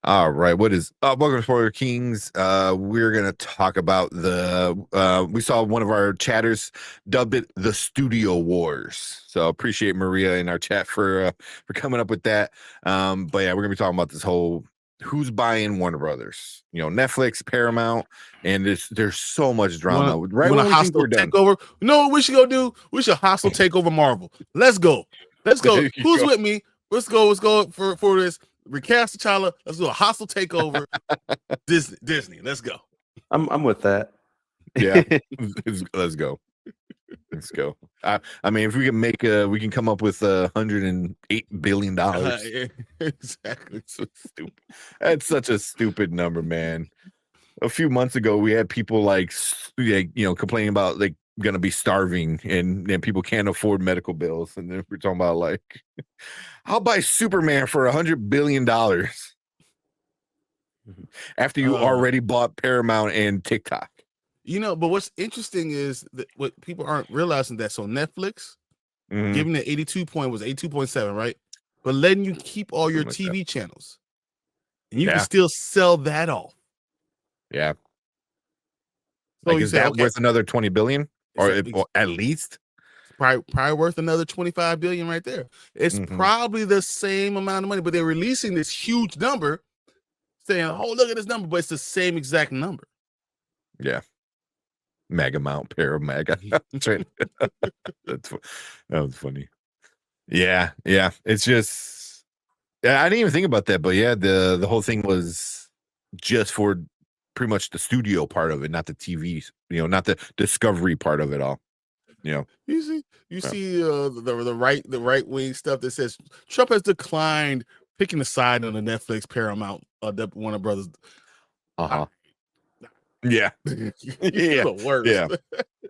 All right, what is welcome to Spoiler Kings. We're gonna talk about we saw one of our chatters dubbed it the Studio Wars. So appreciate Maria in our chat for coming up with that. But yeah, we're gonna be talking about this whole who's buying Warner Brothers, Netflix, Paramount, and there's so much drama. You Right want a when we think hostile we're done. takeover? You know what we should go do? We should hostile takeover Marvel. Let's go. Let's go. There you Who's go. with me? Let's go. Let's go for this. Recast T'Challa. Let's do a hostile takeover. Disney. Let's go. I'm with that. Yeah, let's go. Let's go. I mean, if we can we can come up with $108 billion. Exactly. So stupid. That's such a stupid number, man. A few months ago, we had people complaining about gonna be starving and people can't afford medical bills, and then we're talking about I'll buy Superman for $100 billion after you already bought Paramount and TikTok. But what's interesting is that what people aren't realizing that Netflix, giving it 82.7, right? But letting you keep all your TV channels, and you can still sell that off. Yeah. So is that worth another 20 billion, or at least? Probably worth another 25 billion right there. It's probably the same amount of money, but they're releasing this huge number, saying, "Oh, look at this number," but it's the same exact number. Yeah. Mega Mount, Paramega. That's right. That was funny. Yeah. It's just, I didn't even think about that, but yeah, the whole thing was just for pretty much the studio part of it, not the TV, not the discovery part of it all. You see the right wing stuff that says Trump has declined picking a side on the Netflix, Paramount, Warner Brothers. Yeah. The worst.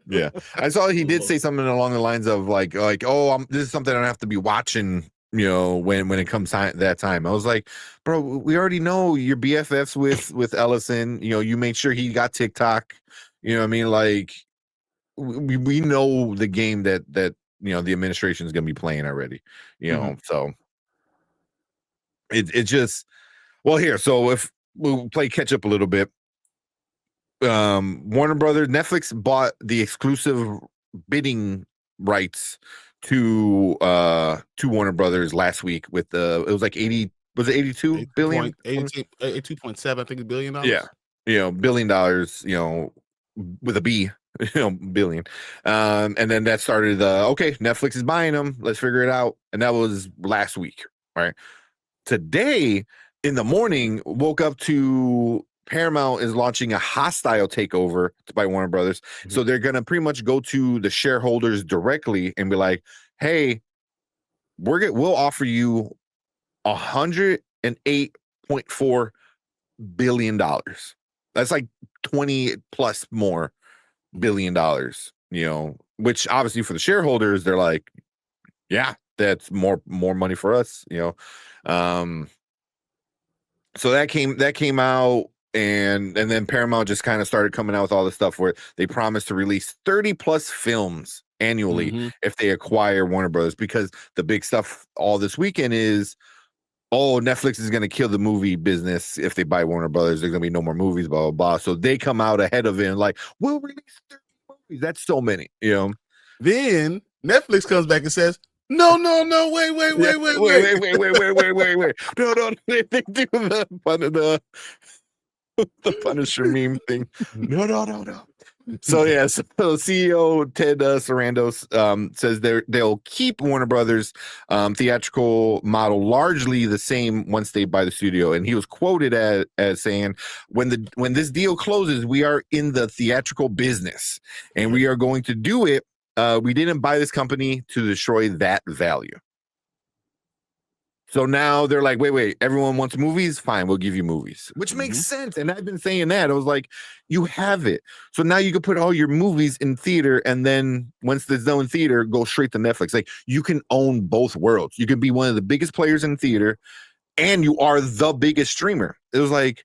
Yeah. I saw he did say something along the lines of this is something I don't have to be watching, when it comes that time. I was like, bro, we already know you're BFFs with Ellison. You made sure he got TikTok. You know what I mean? We know the game that the administration is going to be playing already. So it just, well, here. So if we'll play catch up a little bit. Warner Brothers, Netflix bought the exclusive bidding rights to Warner Brothers last week with it was 82 billion? 82.7, I think, billion dollars. Yeah. $1 billion, with a B, billion. And then that started Netflix is buying them. Let's figure it out. And that was last week, right? Today in the morning, woke up to Paramount is launching a hostile takeover by Warner Brothers. So they're going to pretty much go to the shareholders directly and be like, hey, we'll offer you $108.4 billion. That's like 20 plus more billion dollars, which obviously for the shareholders, they're like, yeah, that's more money for us, so that came out. And then Paramount just kind of started coming out with all this stuff where they promised to release 30 plus films annually if they acquire Warner Brothers, because the big stuff all this weekend is, Netflix is going to kill the movie business if they buy Warner Brothers. There's going to be no more movies, blah, blah, blah. So they come out ahead of it and we'll release 30 movies. That's so many, Then Netflix comes back and says, no, wait. No. They do the Punisher meme thing. No. So yeah, so CEO Ted Sarandos says they'll keep Warner Brothers theatrical model largely the same once they buy the studio, and he was quoted as saying, when this deal closes, we are in the theatrical business and we are going to do it. We didn't buy this company to destroy that value. So now they're like, wait, everyone wants movies? Fine, we'll give you movies, which makes sense. And I've been saying that. I was like, you have it. So now you can put all your movies in theater, and then once it's done in theater, go straight to Netflix. Like, you can own both worlds. You can be one of the biggest players in theater, and you are the biggest streamer. It was like,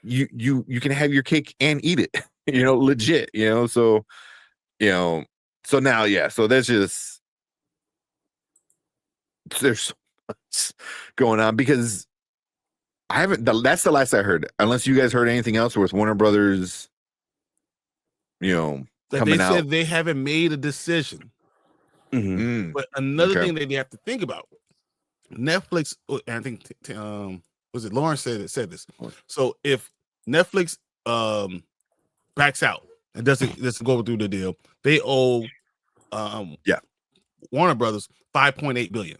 you can have your cake and eat it, legit, so, so now, yeah, so that's just, there's going on, because I haven't. That's the last I heard. Unless you guys heard anything else with Warner Brothers, that coming they out. said they haven't made a decision. But another thing that they have to think about, Netflix, and I think was it Lawrence said this. So if Netflix backs out and doesn't go through the deal, they owe Warner Brothers $5.8 billion.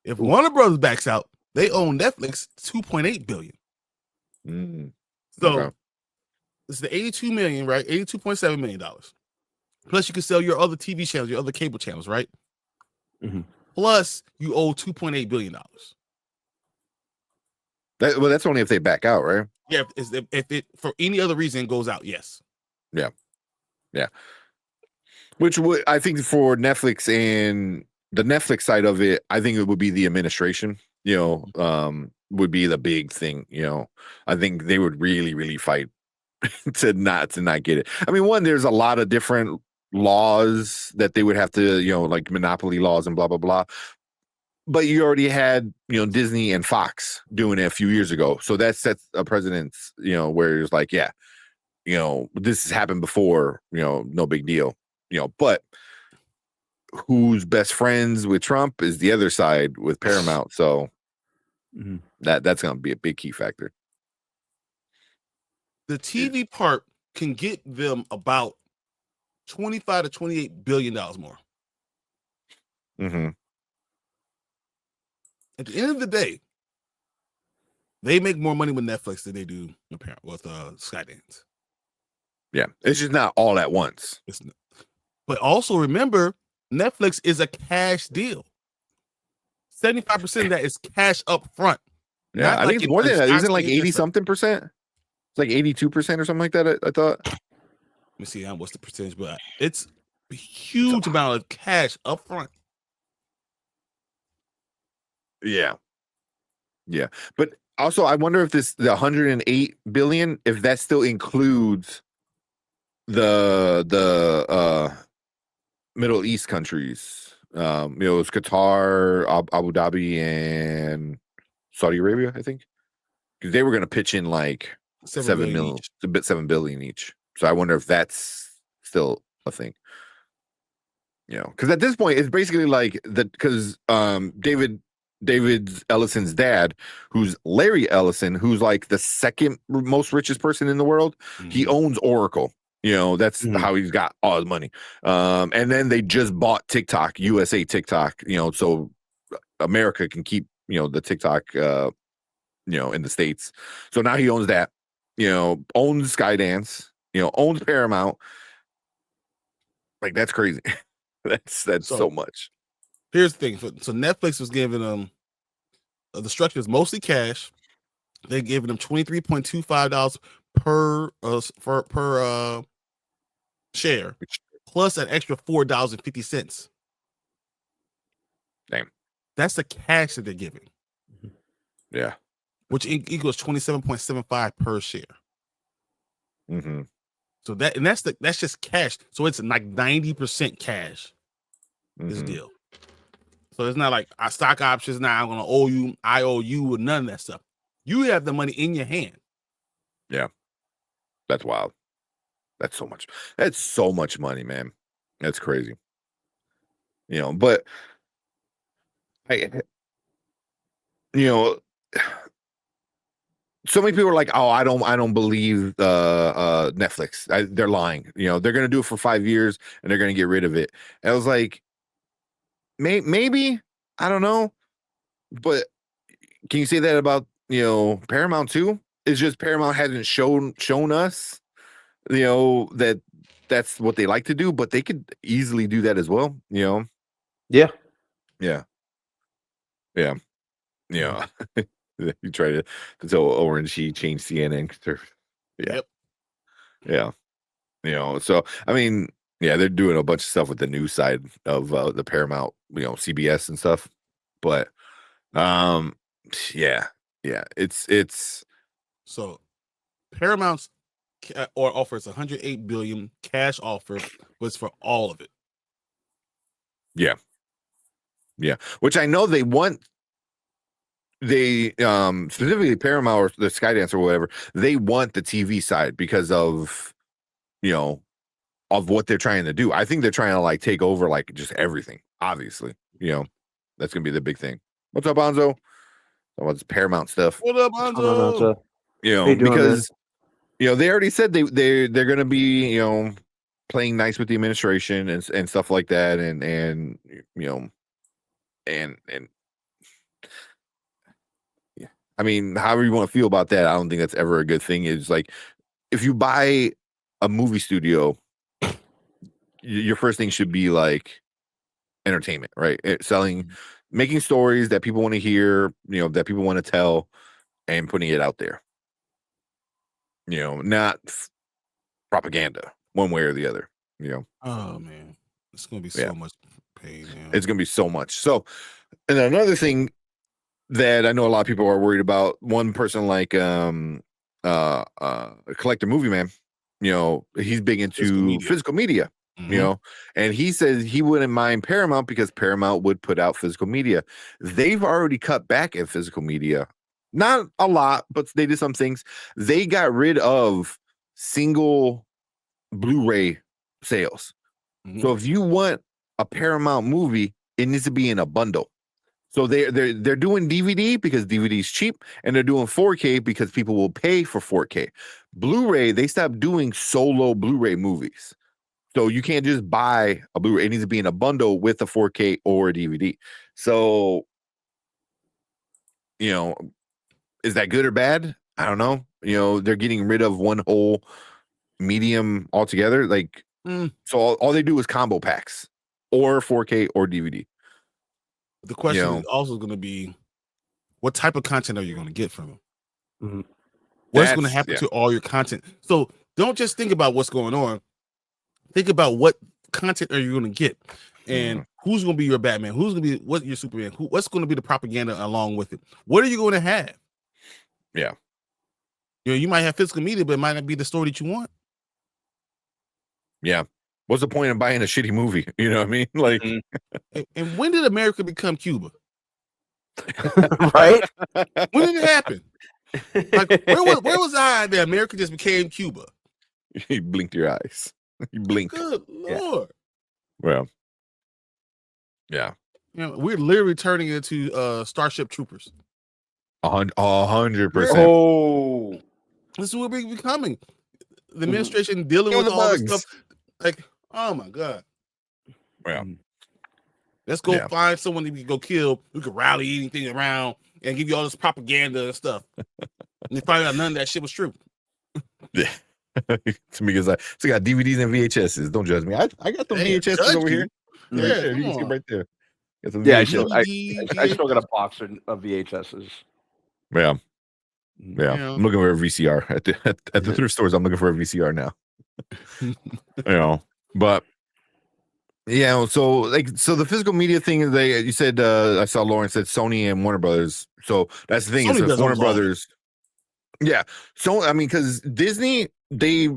If Warner Brothers backs out, they own Netflix $2.8 billion. So it's the $82 million, right? $82.7 million. Plus, you can sell your other TV channels, your other cable channels, right? Plus, you owe $2.8 billion. That's only if they back out, right? Yeah, if it for any other reason goes out, yes. Yeah. Which would, I think, for Netflix and the Netflix side of it, I think it would be the administration. Would be the big thing. I think they would really, really fight to not get it. I mean, one, there's a lot of different laws that they would have to, like monopoly laws and blah blah blah. But you already had, Disney and Fox doing it a few years ago, so that sets a precedence. Where it's like, yeah, this has happened before. No big deal. But who's best friends with Trump is the other side with Paramount. So that's going to be a big key factor. The TV part can get them about $25 to $28 billion more. At the end of the day, they make more money with Netflix than they do with Skydance. Yeah, it's just not all at once. But also remember, Netflix is a cash deal. 75% of that is cash up front. Yeah, I think it's more than that. Isn't it like 80-something percent? It's like 82% or something like that, I thought. Let me see what's the percentage, but it's a huge amount of cash up front. Yeah. But also, I wonder if the 108 billion, if that still includes the Middle East countries. It's Qatar, Abu Dhabi, and Saudi Arabia, I think, because they were going to pitch in like 7 million, each. 7 billion each. So I wonder if that's still a thing. Because at this point, it's basically like because David Ellison's dad, who's Larry Ellison, who's like the second most richest person in the world, he owns Oracle. That's how he's got all his money. And then they just bought TikTok, USA TikTok, so America can keep, the TikTok, in the States. So now he owns that, owns Skydance, owns Paramount. Like, that's crazy. that's so much. Here's the thing. So Netflix was giving them, the structure is mostly cash. They're giving them $23.25 per share, plus an extra $4.50. Damn. That's the cash that they're giving. Yeah. Which equals $27.75 per share. So that's just cash. So it's like 90% cash. This deal. So it's not like stock options. Now I'm gonna owe you. I owe you, or none of that stuff. You have the money in your hand. Yeah, that's wild. That's so much. That's so much money, man. That's crazy. But so many people are like, "Oh, I don't believe Netflix. They're lying. They're gonna do it for 5 years and they're gonna get rid of it." And I was like, maybe, I don't know, but can you say that about Paramount too? It's just Paramount hasn't shown us that that's what they like to do, but they could easily do that as well. Yeah. You try to tell Orange he changed CNN. Yeah. So I mean, yeah, they're doing a bunch of stuff with the news side of the Paramount, CBS and stuff. But yeah, it's so Paramount's offers $108 billion cash offer was for all of it. Yeah, which I know they want they specifically Paramount or the Skydance or whatever, they want the TV side because of of what they're trying to do. I think they're trying to like take over like just everything. Obviously, that's gonna be the big thing. What's up, Bonzo? What's Paramount stuff? What up, Bonzo? Because they already said they're gonna be playing nice with the administration and stuff like that, and and yeah. I mean, however you want to feel about that, I don't think that's ever a good thing. It's like if you buy a movie studio, your first thing should be like entertainment, right? Making stories that people want to hear, that people want to tell, and putting it out there. Not propaganda one way or the other. Oh man, it's gonna be so much pain. Man. It's gonna be so much. So, and another thing that I know a lot of people are worried about. One person like Collector Movie Man, he's big into physical media. And he says he wouldn't mind Paramount because Paramount would put out physical media. They've already cut back at physical media. Not a lot, but they did some things. They got rid of single Blu-ray sales. So if you want a Paramount movie, it needs to be in a bundle. So they're doing DVD because DVD is cheap, and they're doing 4K because people will pay for 4K. Blu-ray, they stopped doing solo Blu-ray movies. So you can't just buy a Blu-ray. It needs to be in a bundle with a 4K or a DVD. So, is that good or bad? I don't know. They're getting rid of one whole medium altogether. Like, so all they do is combo packs or 4K or DVD. The question is also going to be, what type of content are you going to get from them? What's going to happen to all your content? So don't just think about what's going on. Think about what content are you going to get, and who's going to be your Batman? Who's going to be your Superman? What's going to be the propaganda along with it? What are you going to have? Yeah, you might have physical media, but it might not be the story that you want. Yeah, what's the point of buying a shitty movie? You know what I mean? Like, and when did America become Cuba? Right? When did it happen? Like, where was I that America just became Cuba? You blinked your eyes. You blinked. Good Lord. Well, yeah. We're literally turning into Starship Troopers. 100%. Oh, this is what we're becoming. The administration dealing with all this stuff. Like, oh my God. Well, let's go find someone that we can go kill who can rally anything around and give you all this propaganda and stuff. And they find out none of that shit was true. Yeah. To me, because I got DVDs and VHSs. Don't judge me. I got them VHSs over here. Yeah, right there. You can see right there. I still got a box of VHSs. Yeah. I'm looking for a VCR at the thrift stores. I'm looking for a VCR now. But so the physical media thing is you said I saw Lauren said Sony and Warner Brothers. So that's the thing. Is Warner Brothers. Yeah. So I mean, because Disney, they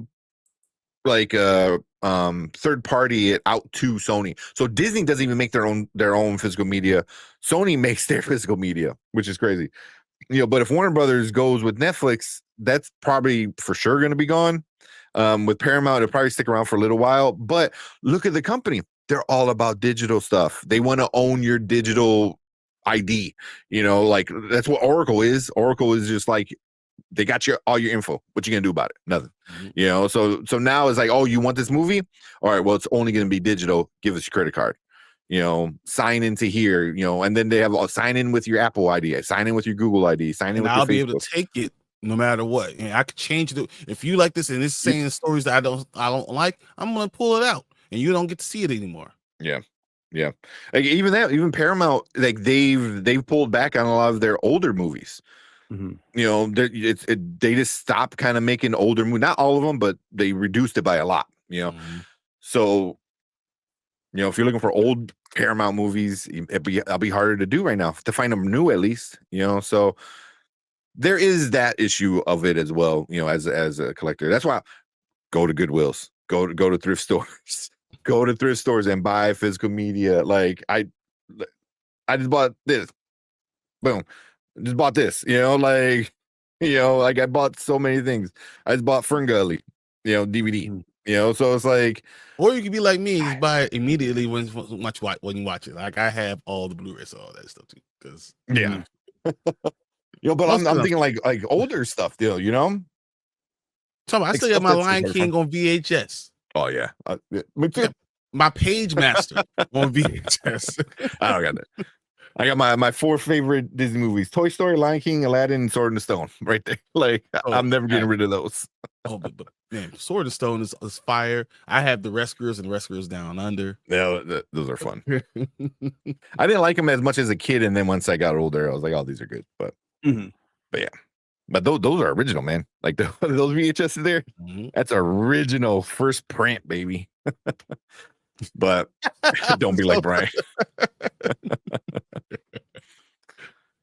like third party it out to Sony. So Disney doesn't even make their own physical media. Sony makes their physical media, which is crazy. But if Warner Brothers goes with Netflix, that's probably for sure going to be gone. With Paramount, it'll probably stick around for a little while. But look at the company. They're all about digital stuff. They want to own your digital ID. Like that's what Oracle is. Oracle is just like, they got all your info. What you gonna do about it? Nothing. So now it's like, oh, you want this movie? All right, well, it's only gonna be digital. Give us your credit card. Sign into here. And then they have sign in with your Apple ID, sign in with your Google ID, sign in with I'll your be Facebook. able to take it no matter what. And I could change it. If you like this and it's saying stories that I don't like, I'm gonna pull it out, and you don't get to see it anymore. Yeah. Like even Paramount, like they've pulled back on a lot of their older movies. They just stopped kind of making older movies. Not all of them, but they reduced it by a lot. So if you're looking for old Paramount movies, it'll be harder to do right now to find them new, at least. So there is that issue of it as well. As a collector, that's why go to Goodwills, go to thrift stores, go to thrift stores and buy physical media. Like I just bought this. Boom. Just bought this, like I bought so many things. I just bought Ferngully, DVD. So it's like, or you could be like me, just buy it immediately when you watch it. Like I have all the Blu-rays, all that stuff too. Because but I'm thinking like older stuff, still, I still got my Lion King on VHS. Oh yeah, me too. My Page Master on VHS. I don't got that. I got my 4 favorite Disney movies: Toy Story, Lion King, Aladdin, and Sword in the Stone. Right there. Like I'm never getting rid of those. but man, Sword in the Stone is fire. I have the Rescuers and Rescuers Down Under. Yeah, those are fun. I didn't like them as much as a kid, and then once I got older, I was like, "Oh, these are good." But but yeah, but those are original, man. Like those VHS there, that's original first print, baby. But don't be like Brian.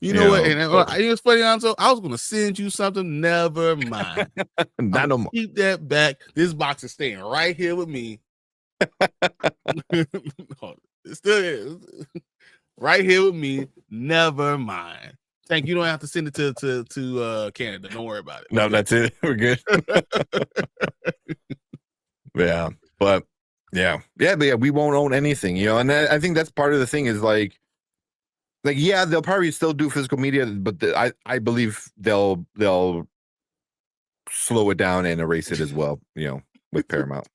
You know what? And it was funny, Anzo. I was gonna send you something. Never mind. Not no more. Keep that back. This box is staying right here with me. It still is. Right here with me. Never mind. Thank you. Don't have to send it to Canada. Don't worry about it. No, that's it. We're good. Yeah, but we won't own anything, and I think that's part of the thing is like yeah, they'll probably still do physical media, but I believe they'll slow it down and erase it as well, with Paramount.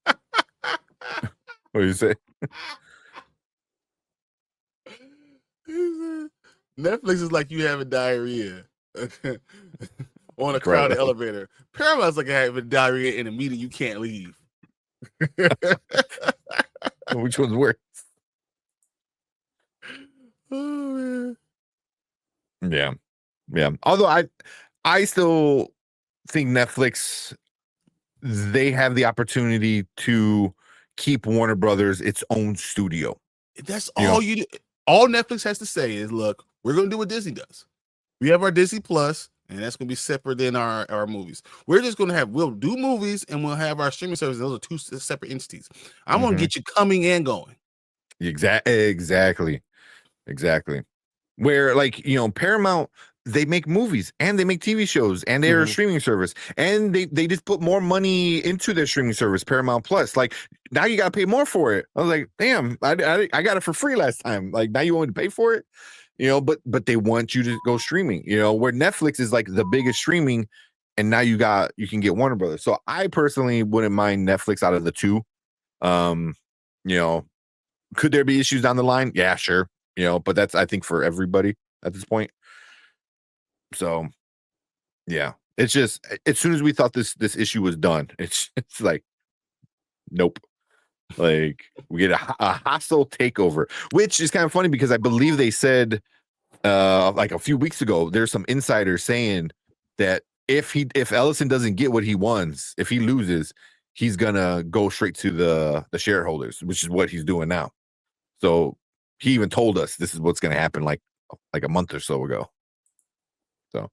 What do you say? Netflix is like you having diarrhea on a crowded elevator. Paramount's like having diarrhea in a meeting you can't leave. Which one's worse? Oh man. Yeah. Although I still think Netflix, they have the opportunity to keep Warner Brothers its own studio. That's all you do. All Netflix has to say is, look, we're going to do what Disney does. We have our Disney Plus, and that's going to be separate than our movies. We're just going to we'll do movies, and we'll have our streaming services. Those are 2 separate entities. I'm going to get you coming and going. Exactly. Where Paramount, they make movies and they make TV shows and they're a streaming service, and they just put more money into their streaming service, Paramount Plus. Like now you got to pay more for it. I was like, damn, I got it for free last time. Like now you want to pay for it, but they want you to go streaming, where Netflix is like the biggest streaming, and now you can get Warner Brothers. So I personally wouldn't mind Netflix out of the 2. Could there be issues down the line? Yeah, sure. But that's, I think, for everybody at this point. So, yeah, it's just as soon as we thought this issue was done, it's like, nope. Like we get a hostile takeover, which is kind of funny because I believe they said like a few weeks ago, there's some insiders saying that if Ellison doesn't get what he wants, if he loses, he's gonna go straight to the shareholders, which is what he's doing now. So he even told us this is what's gonna happen like a month or so ago. So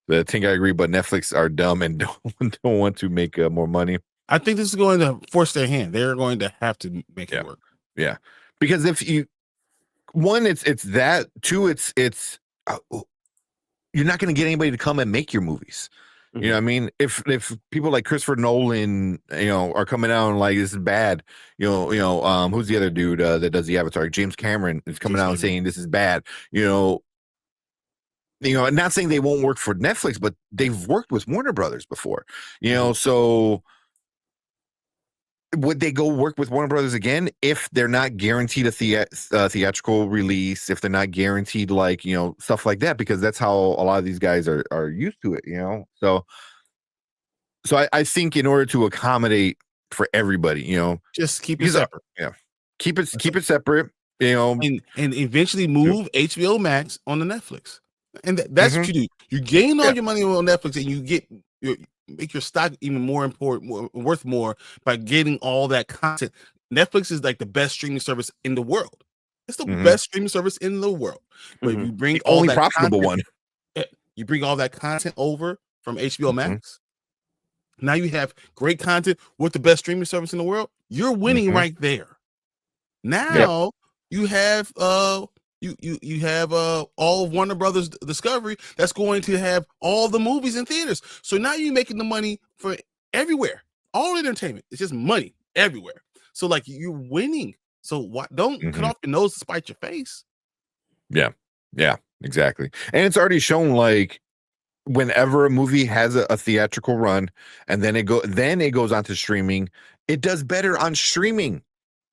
I think I agree, but Netflix are dumb and don't want to make more money. I think this is going to force their hand. They're going to have to make it work. Yeah, because if you, one, it's that. 2, it's you're not going to get anybody to come and make your movies. You know what I mean? If people like Christopher Nolan, are coming out and like this is bad, who's the other dude that does the Avatar? James Cameron is coming out and saying this is bad. And not saying they won't work for Netflix, but they've worked with Warner Brothers before. So would they go work with Warner Brothers again if they're not guaranteed a theatrical release, if they're not guaranteed stuff like that, because that's how a lot of these guys are used to it, So I think in order to accommodate for everybody, just keep it separate. Keep it separate, and eventually move HBO Max on the Netflix. And that's what you do. You gain all your money on Netflix, and you make your stock even more important, worth more by getting all that content. Netflix is like the best streaming service in the world. It's the best streaming service in the world. But if you bring the only profitable one, you bring all that content over from HBO Max. Now you have great content with the best streaming service in the world. You're winning right there. Now you have You have all of Warner Brothers Discovery that's going to have all the movies in theaters. So now you're making the money for everywhere, all entertainment. It's just money everywhere. So like you're winning. So why don't cut off your nose to spite your face? Yeah, exactly. And it's already shown like whenever a movie has a theatrical run and then it goes onto streaming, it does better on streaming.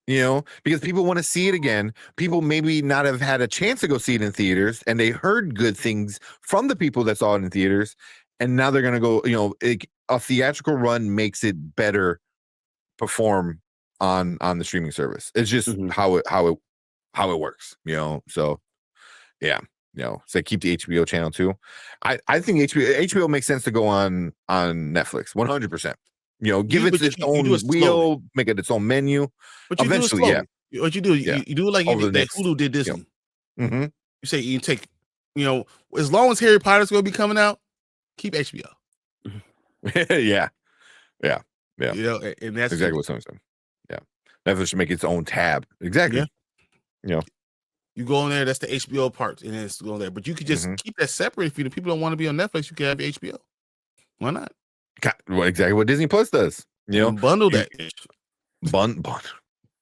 Because people want to see it again. People maybe not have had a chance to go see it in theaters, and they heard good things from the people that saw it in theaters, and now they're gonna go. A theatrical run makes it better perform on the streaming service. It's just how it works. So yeah. So keep the HBO channel too. I think HBO makes sense to go on Netflix 100%. Give it its own wheel, make it its own menu. But you eventually, do it slowly. What you do, you do like that Hulu did Disney. You say you take, as long as Harry Potter's going to be coming out, keep HBO. yeah. And that's exactly what someone said. Yeah, Netflix should make its own tab. Exactly. Yeah. You go in there, that's the HBO part, and it's going there. But you could just keep that separate. If the people don't want to be on Netflix, you can have HBO. Why not? Exactly what Disney Plus does. Bundle that.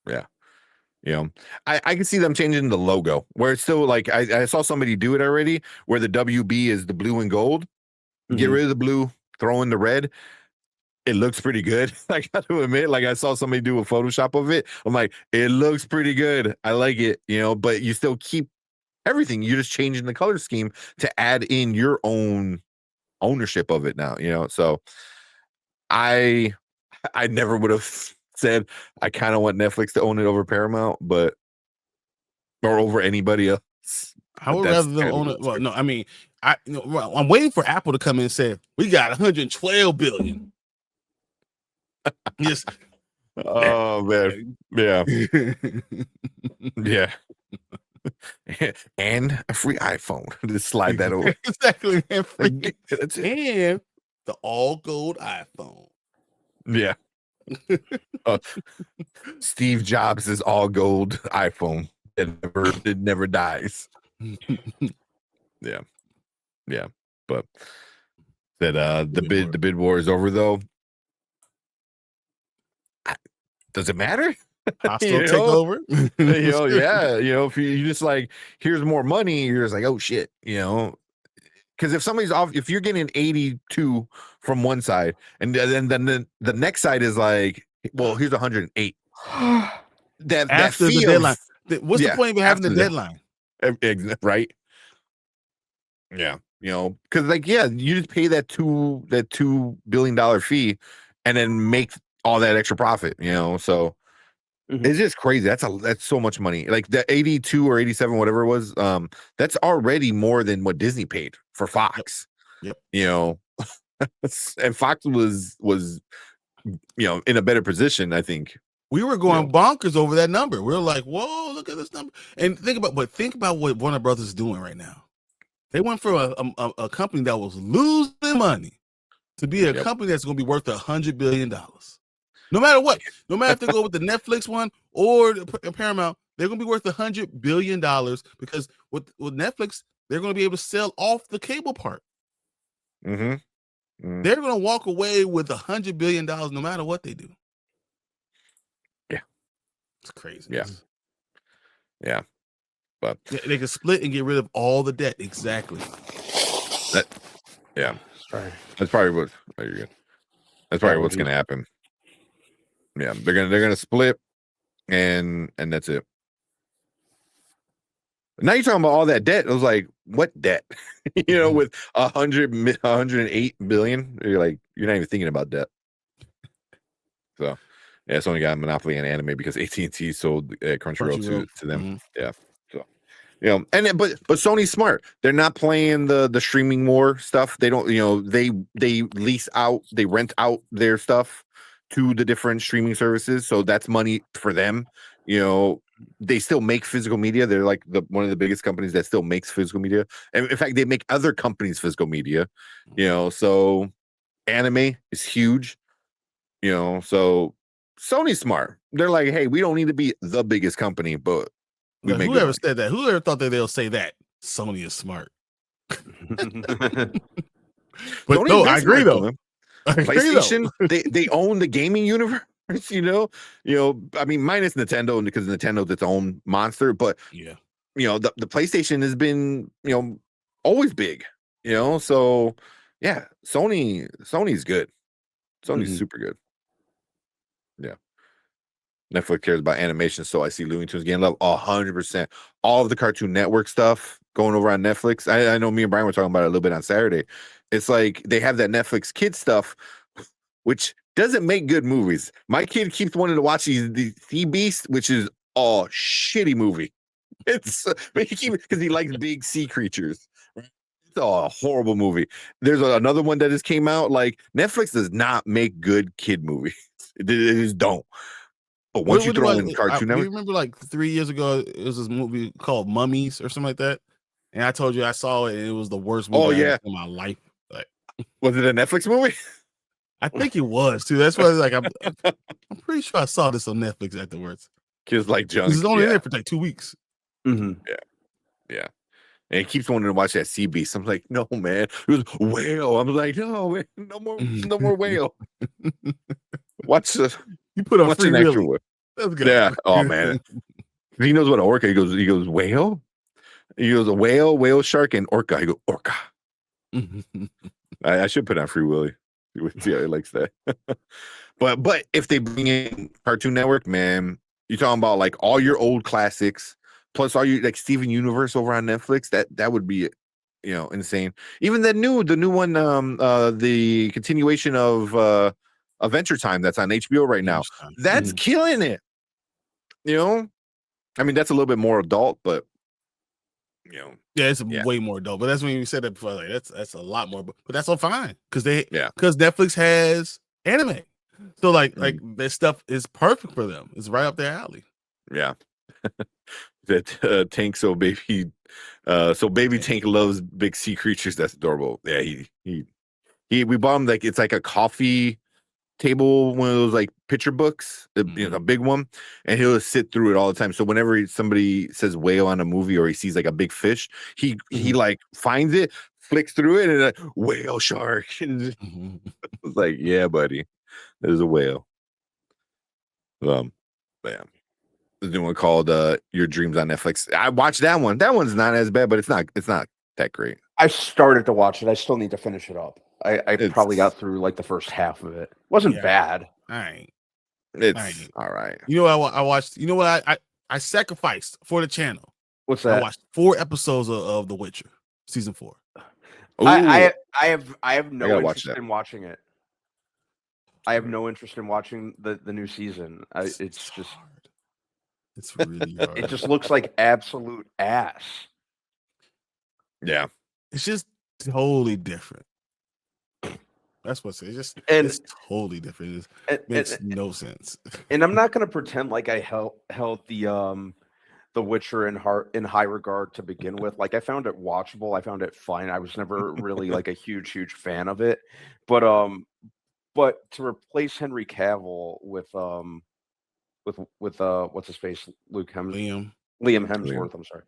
Yeah. I can see them changing the logo where it's still like I saw somebody do it already, where the WB is the blue and gold. Get rid of the blue, throw in the red. It looks pretty good. I got to admit, like I saw somebody do a Photoshop of it. I'm like, it looks pretty good. I like it, but you still keep everything. You're just changing the color scheme to add in your own ownership of it now, So I never would have said I kind of want Netflix to own it over Paramount, or over anybody else. I would rather them own it. Well, no, I mean, I'm waiting for Apple to come in and say we got 112 billion. Yes. Oh man, yeah, yeah, and a free iPhone. Just slide that over. Exactly, and the all gold iPhone. Yeah. Steve Jobs' all gold iPhone. It never dies. Yeah. But that the bid war is over though. Does it matter? Hostile takeover. If you just like, here's more money, you're just like, oh shit, because if somebody's off, if you're getting 82 from one side, and then the next side is like, well, here's 108. that feels, the deadline. What's the point of having the deadline? Right. Yeah. Because like, you just pay that $2 billion fee and then make all that extra profit, so it's just crazy. That's so much money. Like the 82 or 87, whatever it was, that's already more than what Disney paid for Fox. Yep. And Fox was in a better position, I think. We were going bonkers over that number. We were like, whoa, look at this number. And think about what Warner Brothers is doing right now. They went from a company that was losing money to be a company that's going to be worth $100 billion. No matter what, no matter if they go with the Netflix one or the Paramount, they're going to be worth $100 billion because with Netflix, they're going to be able to sell off the cable part. They're going to walk away with $100 billion no matter what they do. Yeah. It's crazy. Yeah. But they can split and get rid of all the debt. Exactly. Sorry. That's probably what. Oh, you're good. That's probably what's going to happen. Yeah, they're gonna split, and that's it. Now you're talking about all that debt. I was like, what debt? With 108 billion, you're not even thinking about debt. So, it's only got a monopoly on anime because AT&T sold Crunchyroll to them. Yeah, so but Sony's smart. They're not playing the streaming war stuff. They don't. They lease out, they rent out their stuff to the different streaming services, so that's money for them. They still make physical media. They're like one of the biggest companies that still makes physical media, and in fact they make other companies physical media. So anime is huge. So Sony's smart. They're like, hey, we don't need to be the biggest company, but we make whoever said that, whoever thought that they'll say that, Sony is smart. But Sony's no, been I agree smart, though. man. I agree, PlayStation, though. they own the gaming universe, I mean, minus Nintendo, because Nintendo's its own monster, but Yeah. The PlayStation has been, always big, so yeah, Sony's good. Sony's super good. Yeah. Netflix cares about animation, so I see Looney Tunes getting love 100%. All of the Cartoon Network stuff going over on Netflix. I know me and Brian were talking about it a little bit on Saturday. It's like they have that Netflix kid stuff, which doesn't make good movies. My kid keeps wanting to watch the Sea Beast, which is a shitty movie. It's because he likes big sea creatures. It's a horrible movie. There's another one that just came out. Like, Netflix does not make good kid movies. It just don't. But once you throw in Cartoon do you Network, remember like 3 years ago, it was this movie called Mummies or something like that? And I told you I saw it and it was the worst movie I've ever seen in my life. Like, was it a Netflix movie? I think it was too. That's why I'm pretty sure I saw this on Netflix afterwards. Kids like junk. It's only there for like 2 weeks. Yeah. And he keeps wanting to watch that Sea Beast. I'm like, no, man. It was whale. I'm like, no, man, no more whale. Watch you put on Free Willy. That's good. Yeah. Oh man. He knows what an orca. He goes, whale? He goes, a whale, shark, and orca. I go, orca. I should put on Free Willy. See how he likes that. But if they bring in Cartoon Network, man, you're talking about like all your old classics, plus all your like Steven Universe over on Netflix. That would be, insane. Even the new one, the continuation of Adventure Time that's on HBO right now. That's killing it. I mean, that's a little bit more adult, but yeah, it's way more adult. But that's when you said that before. Like that's a lot more, but that's all fine because Netflix has anime, so like that stuff is perfect for them. It's right up their alley. Yeah. That Tank, baby Tank loves big sea creatures. That's adorable. Yeah, we bought him like it's like a coffee table, one of those like picture books, a big one, and he'll sit through it all the time. So whenever somebody says whale on a movie or he sees like a big fish, he like finds it, flicks through it, and like, whale shark. It's like, yeah, buddy, there's a whale. But yeah. The new one called Your Dreams on Netflix. I watched that one. That one's not as bad, but it's not that great. I started to watch it. I still need to finish it up. I probably got through like the first half of it. Wasn't bad. It's all right. You know what I watched? You know what I sacrificed for the channel? What's that? I watched 4 episodes of The Witcher season 4. I have no interest in watching it. I have no interest in watching the new season. It's just hard. It's really hard. It just looks like absolute ass. Yeah. It's just totally different. That's what's it's totally different. It makes no sense. And I'm not going to pretend like I held the Witcher in high regard to begin with. Like, I found it watchable. I found it fine. I was never really like a huge fan of it. But to replace Henry Cavill with what's his face, Liam Hemsworth. I'm sorry.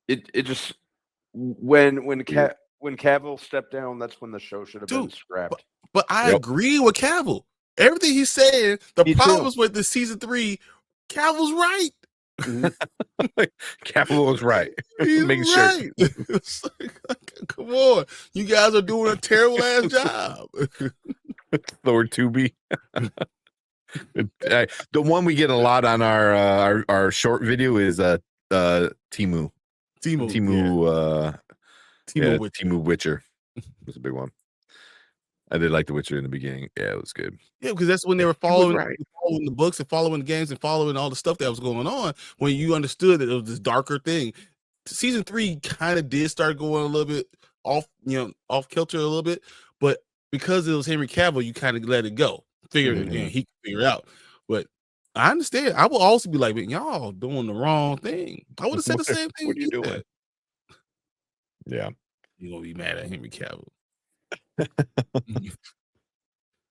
It just when Cavill stepped down, that's when the show should have been scrapped. But I agree with Cavill. Everything he's saying, the problems with the season 3, Cavill's right. Cavill was right. He's right. It's like, come on, you guys are doing a terrible ass job. Thor 2B. The one we get a lot on our short video is Temu Witcher. Was a big one. I did like The Witcher in the beginning. Yeah, it was good. Yeah, because that's when they were following the books and following the games and following all the stuff that was going on. When you understood that it was this darker thing, season 3 kind of did start going a little bit off kilter a little bit, but because it was Henry Cavill, you kind of let it go. He can figure it out. But I understand. I will also be like, y'all doing the wrong thing. I would have said the same thing. What are you doing? Yeah. You're gonna be mad at Henry Cavill.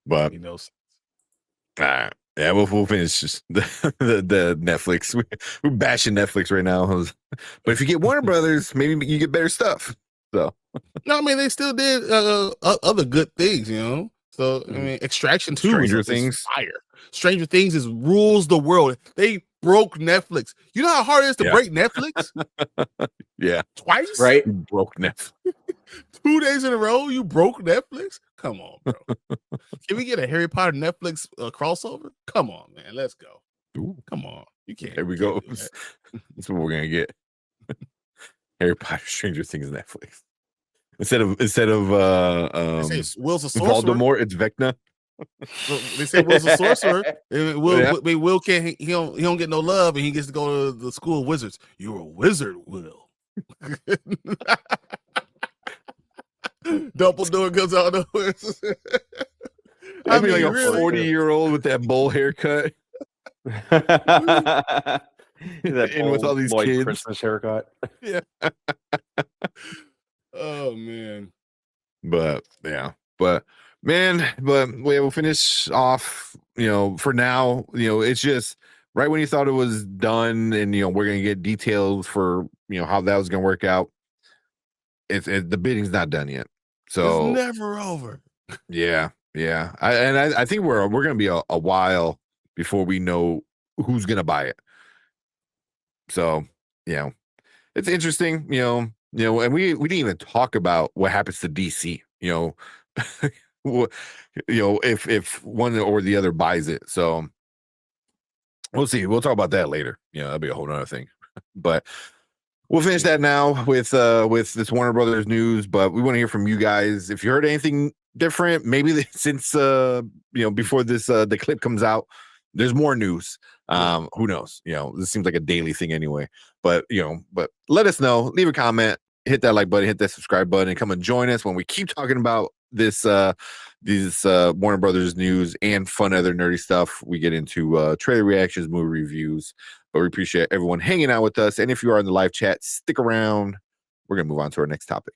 But he knows. All right. Yeah, we'll finish the Netflix. We're bashing Netflix right now, but if you get Warner Brothers, maybe you get better stuff. So no, I mean they still did other good things, you know. So I mean, Extraction 2 Stranger is Things. fire. Stranger Things is rules the world. They broke Netflix. You know how hard it is to break Netflix? Yeah, twice. Right? You broke Netflix. 2 days in a row, you broke Netflix. Come on, bro. Can we get a Harry Potter Netflix crossover? Come on, man. Let's go. Ooh, Come on. You can't. there we go. That's what we're gonna get. Harry Potter, Stranger Things, Netflix. Instead of They say Will's a sorcerer. Voldemort, it's Vecna. They say Will's a sorcerer. Will can't. He don't get no love, and he gets to go to the school of wizards. You're a wizard, Will. Dumbledore comes out of the I mean, like a 40-year-old with that bowl haircut. That In with all these Lloyd kids. Christmas haircut. Yeah. Oh man. But we'll finish off, for now, it's just right when you thought it was done and we're gonna get details for how that was gonna work out. The bidding's not done yet. So it's never over. Yeah. I think we're gonna be a while before we know who's gonna buy it. So it's interesting, and we didn't even talk about what happens to DC, if one or the other buys it. So we'll see. We'll talk about that later. That'll be a whole nother thing. But we'll finish that now with this Warner Brothers news. But we want to hear from you guys. If you heard anything different, maybe since before this the clip comes out, there's more news. Who knows? This seems like a daily thing anyway. But let us know. Leave a comment, hit that like button, hit that subscribe button, and come and join us when we keep talking about these Warner Brothers news and fun other nerdy stuff. We get into trailer reactions, movie reviews. But we appreciate everyone hanging out with us. And if you are in the live chat, stick around. We're gonna move on to our next topic.